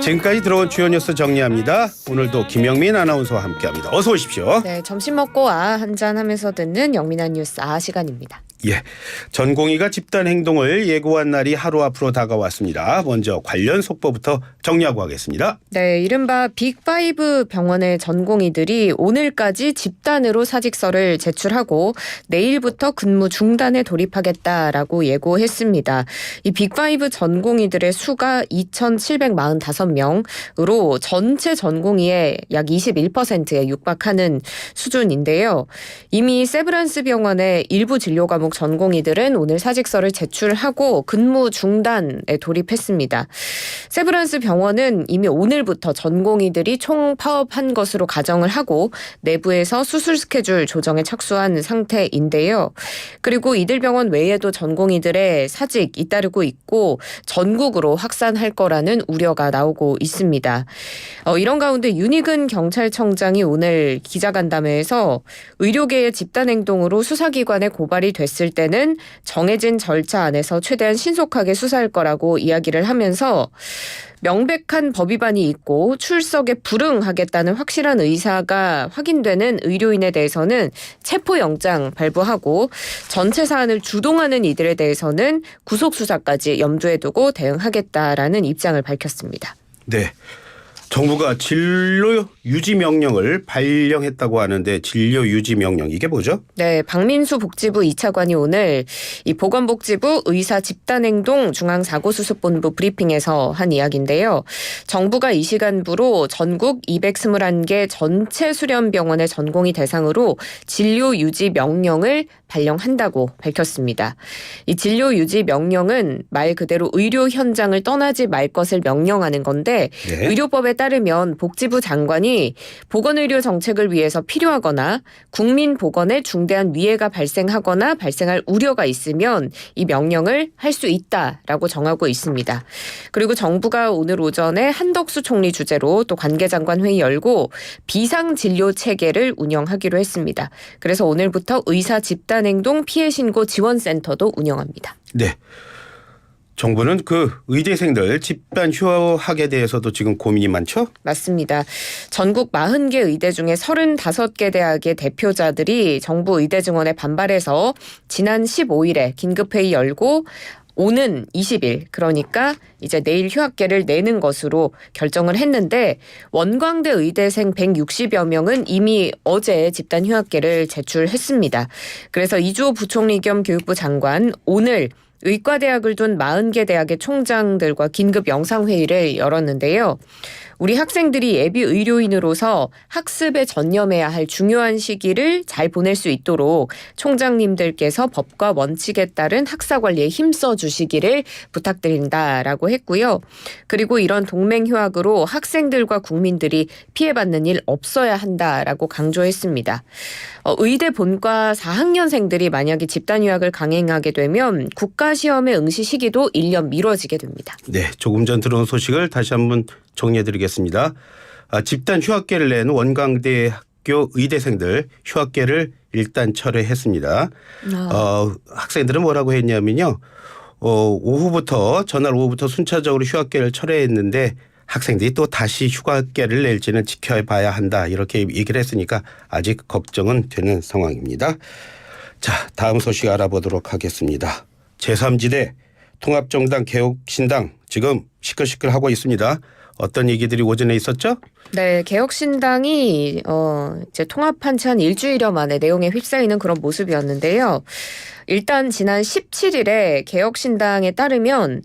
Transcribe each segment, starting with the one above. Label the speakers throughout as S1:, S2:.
S1: 지금까지 들어온 주요 뉴스 정리합니다. 오늘도 김영민 아나운서와 함께합니다. 어서 오십시오.
S2: 네, 점심 먹고 한잔 하면서 듣는 영민한 뉴스 시간입니다.
S1: 예, 전공의가 집단 행동을 예고한 날이 하루 앞으로 다가왔습니다. 먼저 관련 속보부터 정리하고 하겠습니다.
S2: 네, 이른바 빅5 병원의 전공의들이 오늘까지 집단으로 사직서를 제출하고 내일부터 근무 중단에 돌입하겠다라고 예고했습니다. 이 빅5 전공의들의 수가 2,745명으로 전체 전공의의 약 21%에 육박하는 수준인데요. 이미 세브란스 병원의 일부 진료 과목 전공의들은 오늘 사직서를 제출하고 근무 중단에 돌입했습니다. 세브란스 병원은 이미 오늘부터 전공의들이 총 파업한 것으로 가정을 하고 내부에서 수술 스케줄 조정에 착수한 상태인데요. 그리고 이들 병원 외에도 전공의들의 사직 잇따르고 있고 전국으로 확산할 거라는 우려가 나오고 있습니다. 이런 가운데 윤희근 경찰청장이 오늘 기자간담회에서 의료계의 집단행동으로 수사기관에 고발이 됐을 때는 정해진 절차 안에서 최대한 신속하게 수사할 거라고 이야기를 하면서 명백한 법 위반이 있고 출석에 불응하겠다는 확실한 의사가 확인되는 의료인에 대해서는 체포영장 발부하고 전체 사안을 주동하는 이들에 대해서는 구속수사까지 염두에 두고 대응하겠다라는 입장을 밝혔습니다.
S1: 네. 정부가 진료 유지 명령을 발령했다고 하는데 진료 유지 명령 이게 뭐죠?
S2: 네, 박민수 복지부 2차관이 오늘 이 보건복지부 의사 집단행동 중앙사고수습본부 브리핑에서 한 이야기인데요. 정부가 이 시간부로 전국 221개 전체 수련병원의 전공의 대상으로 진료 유지 명령을 발령한다고 밝혔습니다. 이 진료 유지 명령은 말 그대로 의료 현장을 떠나지 말 것을 명령하는 건데
S1: 네.
S2: 의료법에 따르면 복지부 장관이 보건의료 정책을 위해서 필요하거나 국민 보건에 중대한 위해가 발생하거나 발생할 우려가 있으면 이 명령을 할 수 있다라고 정하고 있습니다. 그리고 정부가 오늘 오전에 한덕수 총리 주재로 또 관계장관 회의 열고 비상진료 체계를 운영하기로 했습니다. 그래서 오늘부터 의사 집단행동 피해신고 지원센터도 운영합니다.
S1: 네. 정부는 그 의대생들 집단 휴학에 대해서도 지금 고민이 많죠?
S2: 맞습니다. 전국 40개 의대 중에 35개 대학의 대표자들이 정부 의대 증원에 반발해서 지난 15일에 긴급회의 열고 오는 20일 그러니까 이제 내일 휴학계를 내는 것으로 결정을 했는데 원광대 의대생 160여 명은 이미 어제 집단 휴학계를 제출했습니다. 그래서 이주호 부총리 겸 교육부 장관 오늘 의과대학을 둔 40개 대학의 총장들과 긴급 영상회의를 열었는데요. 우리 학생들이 예비 의료인으로서 학습에 전념해야 할 중요한 시기를 잘 보낼 수 있도록 총장님들께서 법과 원칙에 따른 학사 관리에 힘써 주시기를 부탁드린다라고 했고요. 그리고 이런 동맹 휴학으로 학생들과 국민들이 피해받는 일 없어야 한다라고 강조했습니다. 의대 본과 4학년생들이 만약에 집단 휴학을 강행하게 되면 국가시험의 응시 시기도 1년 미뤄지게 됩니다.
S1: 네, 조금 전 들어온 소식을 다시 한번 정리해드리겠습니다. 집단 휴학계를 낸 원광대학교 의대생들 휴학계를 일단 철회했습니다. 학생들은 뭐라고 했냐면요. 전날 오후부터 순차적으로 휴학계를 철회했는데 학생들이 또 다시 휴학계를 낼지는 지켜봐야 한다. 이렇게 얘기를 했으니까 아직 걱정은 되는 상황입니다. 자, 다음 소식 알아보도록 하겠습니다. 제3지대 통합정당 개혁신당 지금 시끌시끌하고 있습니다. 어떤 얘기들이 오전에 있었죠?
S2: 네, 개혁신당이 이제 통합한 지 한 일주일여 만에 내용에 휩싸이는 그런 모습이었는데요. 일단 지난 17일에 개혁신당에 따르면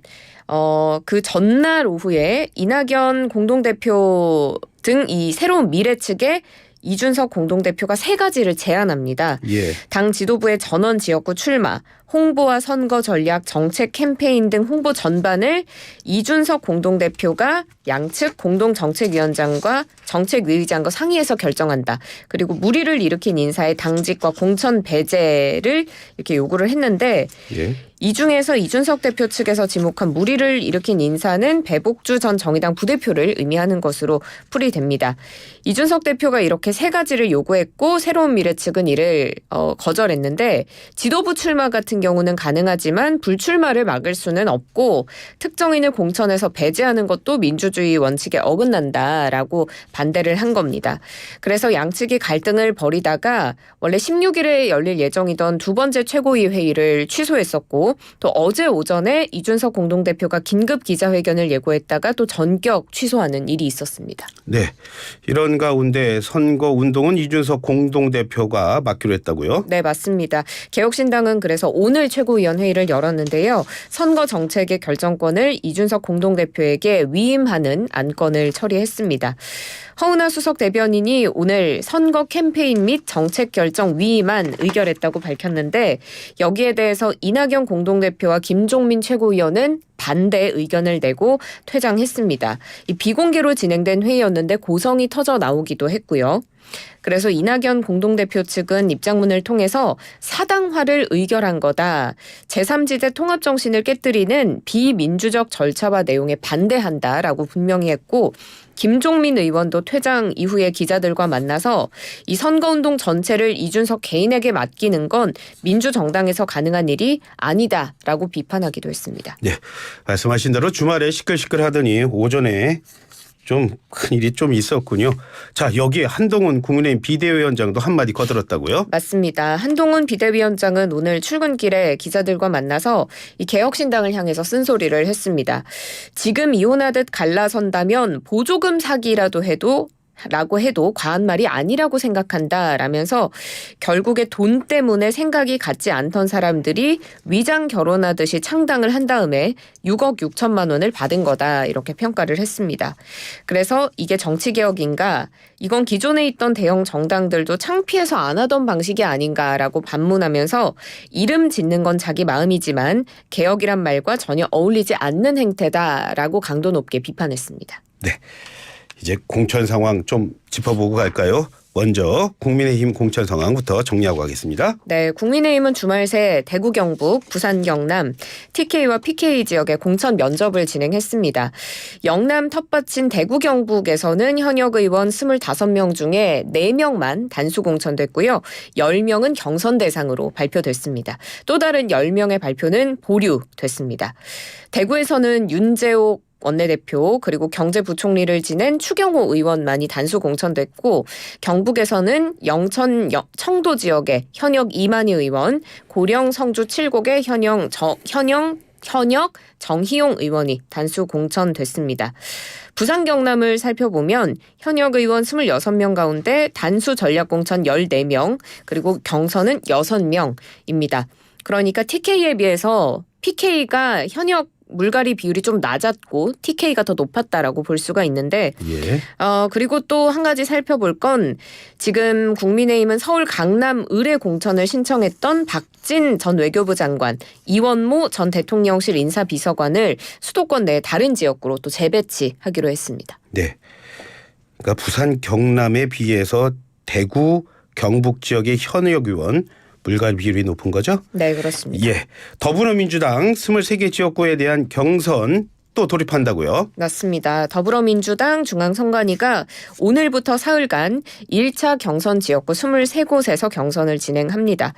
S2: 그 전날 오후에 이낙연 공동대표 등 이 새로운 미래 측에 이준석 공동대표가 3가지를 제안합니다.
S1: 예.
S2: 당 지도부의 전원 지역구 출마, 홍보와 선거 전략, 정책 캠페인 등 홍보 전반을 이준석 공동대표가 양측 공동정책위원장과 정책위의장과 상의해서 결정한다. 그리고 무리를 일으킨 인사의 당직과 공천 배제를 이렇게 요구를 했는데
S1: 예.
S2: 이 중에서 이준석 대표 측에서 지목한 무리를 일으킨 인사는 배복주 전 정의당 부대표를 의미하는 것으로 풀이됩니다. 이준석 대표가 이렇게 3가지를 요구했고 새로운 미래 측은 이를 거절했는데 지도부 출마 같은 같은 경우는 가능하지만 불출마를 막을 수는 없고 특정인을 공천에서 배제하는 것도 민주주의 원칙에 어긋난다라고 반대를 한 겁니다. 그래서 양측이 갈등을 벌이다가 원래 16일에 열릴 예정이던 두 번째 최고위 회의를 취소했었고 또 어제 오전에 이준석 공동대표가 긴급 기자회견을 예고했다가 또 전격 취소하는 일이 있었습니다.
S1: 네, 이런 가운데 선거 운동은 이준석 공동대표가 맡기로 했다고요?
S2: 네, 맞습니다. 개혁신당은 그래서 오늘 최고위원 회의를 열었는데요. 선거 정책의 결정권을 이준석 공동대표에게 위임하는 안건을 처리했습니다. 허은하 수석 대변인이 오늘 선거 캠페인 및 정책 결정 위임안 의결했다고 밝혔는데 여기에 대해서 이낙연 공동대표와 김종민 최고위원은 반대 의견을 내고 퇴장했습니다. 이 비공개로 진행된 회의였는데 고성이 터져 나오기도 했고요. 그래서 이낙연 공동대표 측은 입장문을 통해서 사당화를 의결한 거다. 제3지대 통합정신을 깨뜨리는 비민주적 절차와 내용에 반대한다라고 분명히 했고 김종민 의원도 퇴장 이후에 기자들과 만나서 이 선거운동 전체를 이준석 개인에게 맡기는 건 민주정당에서 가능한 일이 아니다라고 비판하기도 했습니다.
S1: 네, 말씀하신 대로 주말에 시끌시끌하더니 오전에 좀 큰일이 좀 있었군요. 자, 여기에 한동훈 국민의힘 비대위원장도 한마디 거들었다고요?
S2: 맞습니다. 한동훈 비대위원장은 오늘 출근길에 기자들과 만나서 이 개혁신당을 향해서 쓴소리를 했습니다. 지금 이혼하듯 갈라선다면 보조금 사기라도 해도 과한 말이 아니라고 생각한다라면서 결국에 돈 때문에 생각이 같지 않던 사람들이 위장 결혼하듯이 창당을 한 다음에 6억 6천만 원을 받은 거다 이렇게 평가를 했습니다. 그래서 이게 정치개혁인가? 이건 기존에 있던 대형 정당들도 창피해서 안 하던 방식이 아닌가라고 반문하면서 이름 짓는 건 자기 마음이지만 개혁이란 말과 전혀 어울리지 않는 행태다라고 강도 높게 비판했습니다.
S1: 네. 이제 공천 상황 좀 짚어보고 갈까요? 먼저 국민의힘 공천 상황부터 정리하고 가겠습니다.
S2: 네, 국민의힘은 주말 새 대구 경북, 부산 경남, TK와 PK 지역에 공천 면접을 진행했습니다. 영남 텃밭인 대구 경북에서는 현역 의원 25명 중에 4명만 단수 공천됐고요. 10명은 경선 대상으로 발표됐습니다. 또 다른 10명의 발표는 보류됐습니다. 대구에서는 윤재옥 원내대표 그리고 경제부총리를 지낸 추경호 의원만이 단수 공천됐고 경북에서는 영천 청도 지역의 현역 이만희 의원, 고령 성주 칠곡의 현역 정희용 의원이 단수 공천됐습니다. 부산 경남을 살펴보면 현역 의원 26명 가운데 단수 전략공천 14명 그리고 경선은 6명입니다. 그러니까 TK에 비해서 PK가 현역 물갈이 비율이 좀 낮았고 TK가 더 높았다라고 볼 수가 있는데 그리고 또 한 가지 살펴볼 건 지금 국민의힘은 서울 강남 의뢰 공천을 신청했던 박진 전 외교부 장관, 이원모 전 대통령실 인사비서관을 수도권 내 다른 지역구로 또 재배치하기로 했습니다.
S1: 네, 그러니까 부산 경남에 비해서 대구 경북 지역의 현역 의원 물갈이 비율이 높은 거죠?
S2: 네, 그렇습니다.
S1: 예, 더불어민주당 23개 지역구에 대한 경선 또 돌입한다고요?
S2: 맞습니다. 더불어민주당 중앙선관위가 오늘부터 사흘간 1차 경선 지역구 23곳에서 경선을 진행합니다.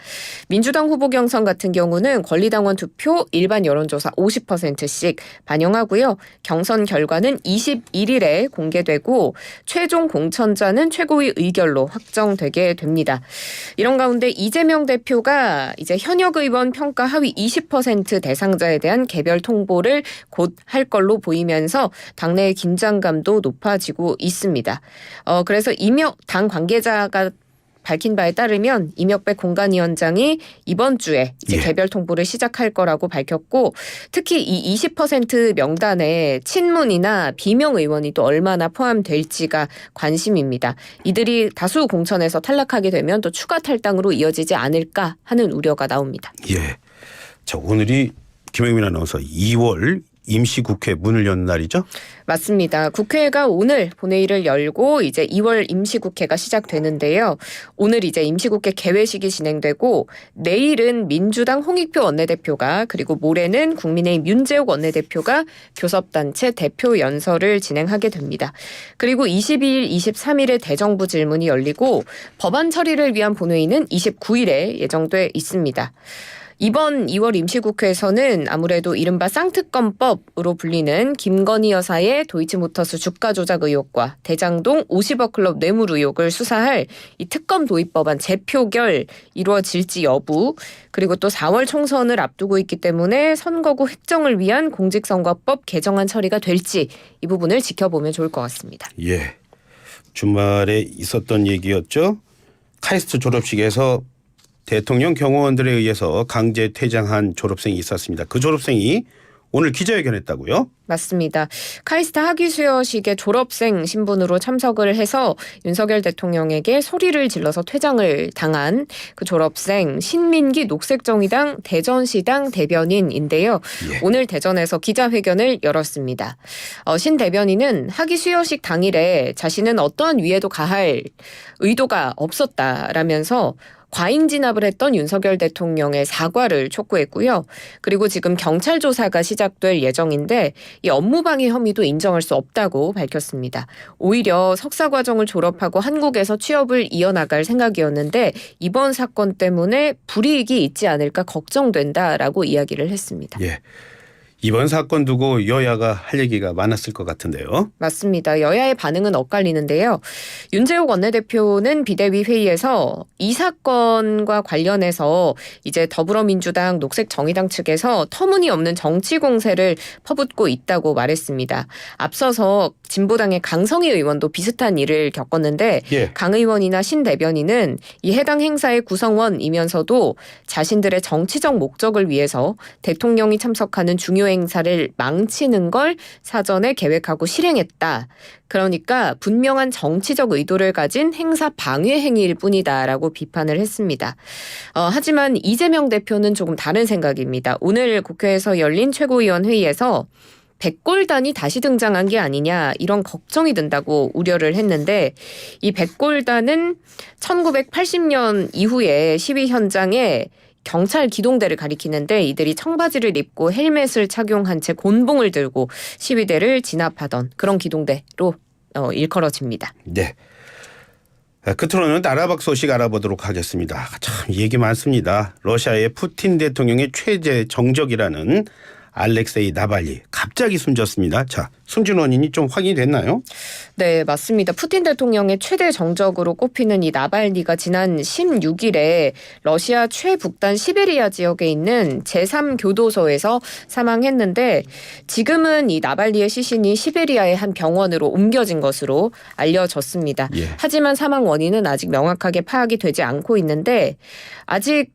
S2: 민주당 후보 경선 같은 경우는 권리당원 투표, 일반 여론조사 50%씩 반영하고요. 경선 결과는 21일에 공개되고 최종 공천자는 최고위 의결로 확정되게 됩니다. 이런 가운데 이재명 대표가 이제 현역 의원 평가 하위 20% 대상자에 대한 개별 통보를 곧 할 걸로 보이면서 당내의 긴장감도 높아지고 있습니다. 그래서 당 관계자가 밝힌 바에 따르면 이명백 공관위원장이 이번 주에 이제 개별 통보를 시작할 거라고 밝혔고 특히 이 20% 명단에 친문이나 비명 의원이 또 얼마나 포함될지가 관심입니다. 이들이 다수 공천에서 탈락하게 되면 또 추가 탈당으로 이어지지 않을까 하는 우려가 나옵니다.
S1: 예. 자, 오늘이 김영민 아나운서 2월 임시국회 문을 연 날이죠?
S2: 맞습니다. 국회가 오늘 본회의를 열고 이제 2월 임시국회가 시작되는데요. 오늘 이제 임시국회 개회식이 진행되고 내일은 민주당 홍익표 원내대표가 그리고 모레는 국민의힘 윤재옥 원내대표가 교섭단체 대표 연설을 진행하게 됩니다. 그리고 22일, 23일에 대정부 질문이 열리고 법안 처리를 위한 본회의는 29일에 예정돼 있습니다. 이번 2월 임시국회에서는 아무래도 이른바 쌍특검법으로 불리는 김건희 여사의 도이치모터스 주가 조작 의혹과 대장동 50억 클럽 뇌물 의혹을 수사할 이 특검 도입법안 재표결 이루어질지 여부, 그리고 또 4월 총선을 앞두고 있기 때문에 선거구 획정을 위한 공직선거법 개정안 처리가 될지 이 부분을 지켜보면 좋을 것 같습니다.
S1: 예. 주말에 있었던 얘기였죠. 카이스트 졸업식에서 대통령 경호원들에 의해서 강제 퇴장한 졸업생이 있었습니다. 그 졸업생이 오늘 기자회견했다고요?
S2: 맞습니다. 카이스트 학위수여식에 졸업생 신분으로 참석을 해서 윤석열 대통령에게 소리를 질러서 퇴장을 당한 그 졸업생 신민기 녹색정의당 대전시당 대변인인데요.
S1: 예.
S2: 오늘 대전에서 기자회견을 열었습니다. 신 대변인은 학위수여식 당일에 자신은 어떠한 위해도 가할 의도가 없었다라면서 과잉 진압을 했던 윤석열 대통령의 사과를 촉구했고요. 그리고 지금 경찰 조사가 시작될 예정인데 이 업무방해 혐의도 인정할 수 없다고 밝혔습니다. 오히려 석사 과정을 졸업하고 한국에서 취업을 이어나갈 생각이었는데 이번 사건 때문에 불이익이 있지 않을까 걱정된다라고 이야기를 했습니다.
S1: 예. 이번 사건 두고 여야가 할 얘기가 많았을 것 같은데요.
S2: 맞습니다. 여야의 반응은 엇갈리는데요. 윤재욱 원내대표는 비대위 회의에서 이 사건과 관련해서 이제 더불어민주당 녹색정의당 측에서 터무니없는 정치 공세를 퍼붓고 있다고 말했습니다. 앞서서 진보당의 강성희 의원도 비슷한 일을 겪었는데
S1: 예.
S2: 강 의원이나 신 대변인은 이 해당 행사의 구성원이면서도 자신들의 정치적 목적을 위해서 대통령이 참석하는 중요 행사를 망치는 걸 사전에 계획하고 실행했다. 그러니까 분명한 정치적 의도를 가진 행사 방해 행위일 뿐이다라고 비판을 했습니다. 하지만 이재명 대표는 조금 다른 생각입니다. 오늘 국회에서 열린 최고위원 회의에서 백골단이 다시 등장한 게 아니냐 이런 걱정이 든다고 우려를 했는데 이 백골단은 1980년 이후에 시위 현장에 경찰 기동대를 가리키는데 이들이 청바지를 입고 헬멧을 착용한 채 곤봉을 들고 시위대를 진압하던 그런 기동대로 일컬어집니다.
S1: 네. 끝으로는 나라박 소식 알아보도록 하겠습니다. 참 얘기 많습니다. 러시아의 푸틴 대통령의 최재 정적이라는 알렉세이 나발리 갑자기 숨졌습니다. 자, 숨진 원인이 좀 확인이 됐나요?
S2: 네, 맞습니다. 푸틴 대통령의 최대 정적으로 꼽히는 이 나발리가 지난 16일에 러시아 최북단 시베리아 지역에 있는 제3교도소에서 사망했는데 지금은 이 나발리의 시신이 시베리아의 한 병원으로 옮겨진 것으로 알려졌습니다.
S1: 예.
S2: 하지만 사망 원인은 아직 명확하게 파악이 되지 않고 있는데 아직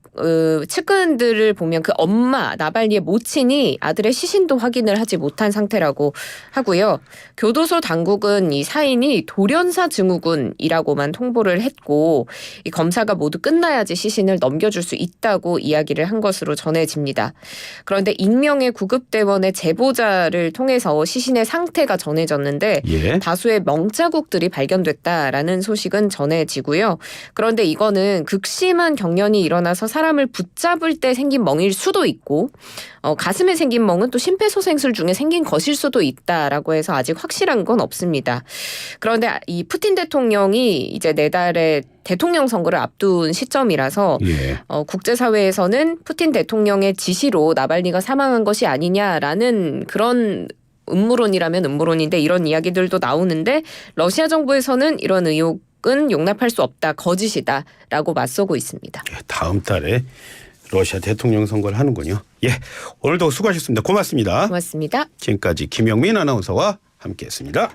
S2: 측근들을 보면 그 엄마 나발리의 모친이 아들의 시신도 확인을 하지 못한 상태라고 하고요. 교도소 당국은 이 사인이 돌연사 증후군이라고만 통보를 했고 이 검사가 모두 끝나야지 시신을 넘겨줄 수 있다고 이야기를 한 것으로 전해집니다. 그런데 익명의 구급대원의 제보자를 통해서 시신의 상태가 전해졌는데
S1: 예.
S2: 다수의 명자국들이 발견됐다라는 소식은 전해지고요. 그런데 이거는 극심한 경련이 일어나서 사람을 붙잡을 때 생긴 멍일 수도 있고 가슴에 생긴 멍은 또 심폐소생술 중에 생긴 것일 수도 있다라고 해서 아직 확실한 건 없습니다. 그런데 이 푸틴 대통령이 이제 내달에 대통령 선거를 앞둔 시점이라서
S1: 예.
S2: 국제사회에서는 푸틴 대통령의 지시로 나발리가 사망한 것이 아니냐라는 그런 음모론이라면 음모론인데 이런 이야기들도 나오는데 러시아 정부에서는 이런 의혹은 용납할 수 없다, 거짓이다라고 맞서고 있습니다.
S1: 다음 달에 러시아 대통령 선거를 하는군요. 예, 오늘도 수고하셨습니다. 고맙습니다.
S2: 고맙습니다.
S1: 지금까지 김영민 아나운서와 함께했습니다.